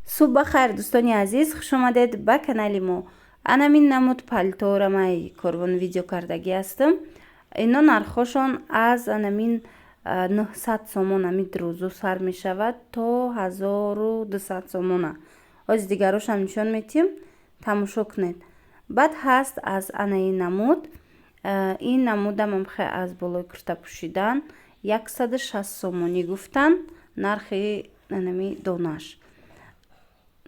صبح بخیر دوستانی عزیز، خوش آمدید به کانال ما. انامین نمود پالتو را من کارون ویدیو کردگی هستم. اینا نرخشون از انامین 900 سومون امید روزو سر می شود تا 1200 سومون. از دیگرش هم نشان میتیم، تماشا کنید. بعد هست از این نمود. این نمود هم خیلی از بالای کرتا پوشیدن 160 سومونی گفتن نرخ انامی دونش.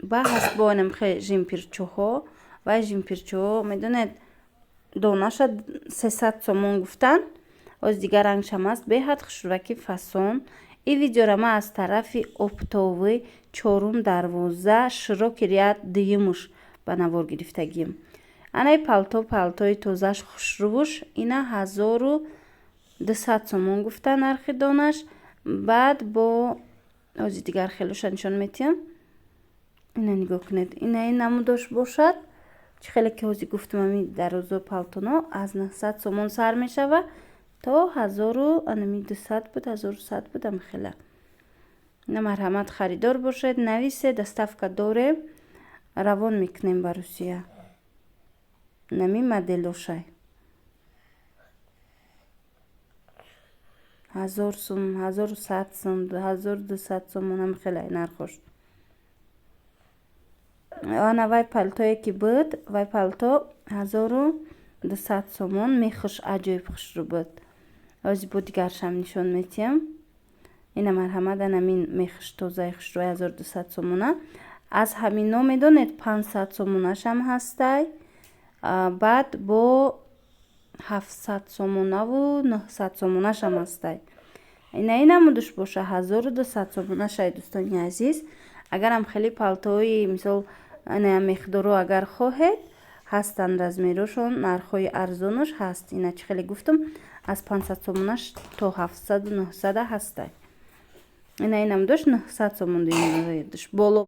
با هست با نمخه جیمپیرچوها و جیمپیرچوها میدونید دونش 300 سومون گفتن. از دیگر رنگش هم است به حد خشروکی فاسون. این ویدیو را ما از طرف اپتاوی 4-12 شروع ریاد دیموش به نوار گرفتگیم. انای پالتوی توزش خشروش اینا 1200 سومون گفتن نرخ دونش. بعد با از دیگر خیلیش نشان میتیم. اینا نگاه کنید، این نمودش باشد چه خیلی که حوزی گفتم امی در روزو پالتونا از 900 سومون سر می شود تا 1200 بود 1100 بودم. خیلی نه مرحمت خریدار باشد، نویسه دستافکا دوره روان میکنیم با روسیه نمی مدلوشه 1000 سوم 1100 سوم 1200 سومون هم خیلی نرخوش. آن وای پالتویی که بود وای پالتو 1200 سومون میخوش عجیب خوش رو بود. از بود دیگرش هم نشان میتیم. این مرحمت همین میخوش توزای خوش رو 1200 سومونه. از همین نو میدونید 500 سومونش هم هسته. بعد با 700 سومونه و 900 سومونش هم هسته. این نمودش باشه 1200 سومونش های دوستانی عزیز. اگر هم خیلی پالتوی مثال نه مقدارو اگر خواهید هستند از میروشون نرخوی ارزونش هست. اینا چه خیلی گفتم از 500 سومونش تا 700 و 900 هسته. این هم داشت 900 سومون دیگه بالا